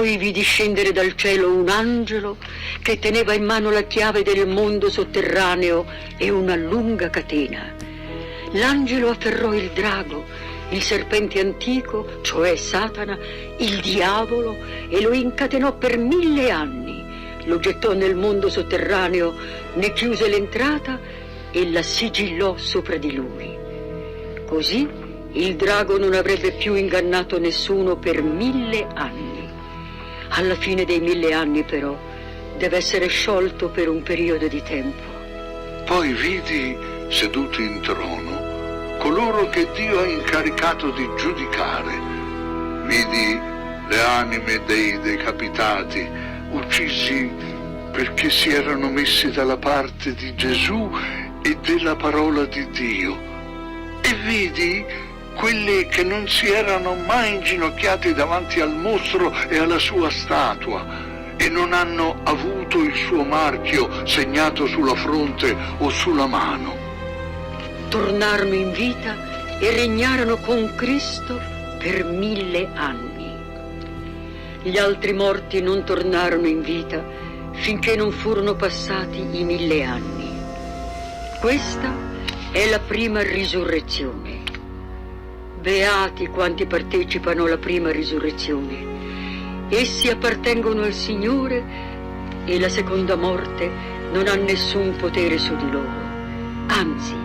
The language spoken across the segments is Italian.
Poi vidi scendere dal cielo un angelo che teneva in mano la chiave del mondo sotterraneo e una lunga catena. L'angelo afferrò il drago, il serpente antico, cioè Satana, il diavolo, e lo incatenò per 1000 anni. Lo gettò nel mondo sotterraneo, ne chiuse l'entrata e la sigillò sopra di lui. Così il drago non avrebbe più ingannato nessuno per 1000 anni. Alla fine dei 1000 anni, però, deve essere sciolto per un periodo di tempo. Poi vidi seduti in trono coloro che Dio ha incaricato di giudicare. Vidi le anime dei decapitati, uccisi perché si erano messi dalla parte di Gesù e della parola di Dio. E vidi quelli che non si erano mai inginocchiati davanti al mostro e alla sua statua e non hanno avuto il suo marchio segnato sulla fronte o sulla mano. Tornarono in vita e regnarono con Cristo per 1000 anni. Gli altri morti non tornarono in vita finché non furono passati i 1000 anni. Questa è la prima risurrezione. Beati quanti partecipano alla prima risurrezione. Essi appartengono al Signore e la seconda morte non ha nessun potere su di loro. Anzi,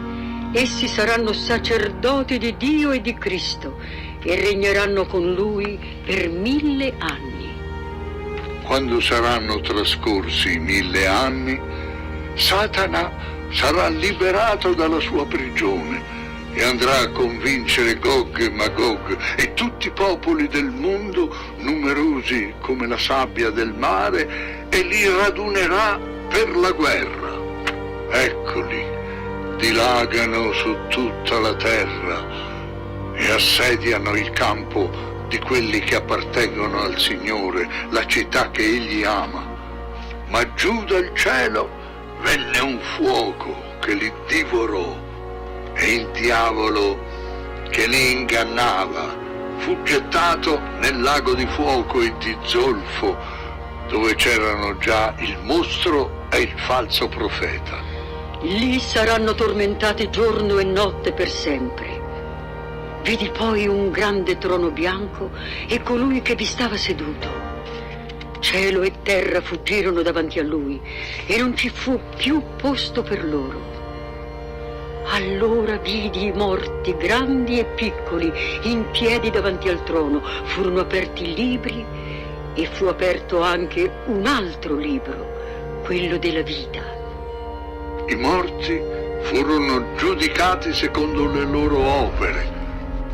essi saranno sacerdoti di Dio e di Cristo e regneranno con Lui per 1000 anni. Quando saranno trascorsi i 1000 anni, Satana sarà liberato dalla sua prigione e andrà a convincere Gog e Magog e tutti i popoli del mondo, numerosi come la sabbia del mare, e li radunerà per la guerra. Eccoli, dilagano su tutta la terra e assediano il campo di quelli che appartengono al Signore, la città che Egli ama. Ma giù dal cielo venne un fuoco che li divorò e il diavolo che li ingannava fu gettato nel lago di fuoco e di zolfo, dove c'erano già il mostro e il falso profeta. Lì saranno tormentati giorno e notte per sempre. Vidi poi un grande trono bianco e colui che vi stava seduto. Cielo e terra fuggirono davanti a lui e non ci fu più posto per loro. Allora vidi i morti, grandi e piccoli, in piedi davanti al trono. Furono aperti i libri e fu aperto anche un altro libro, quello della vita. I morti furono giudicati secondo le loro opere,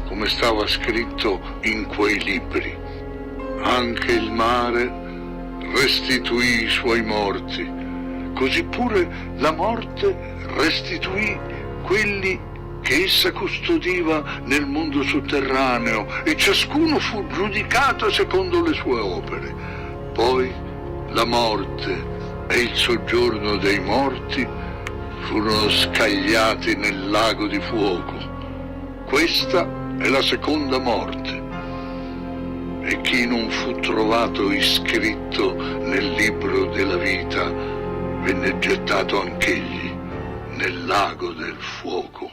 come stava scritto in quei libri. Anche il mare restituì i suoi morti, così pure la morte restituì quelli che essa custodiva nel mondo sotterraneo, e ciascuno fu giudicato secondo le sue opere. Poi la morte e il soggiorno dei morti furono scagliati nel lago di fuoco. Questa è la seconda morte. E chi non fu trovato iscritto nel libro della vita venne gettato anch'egli nel lago del fuoco.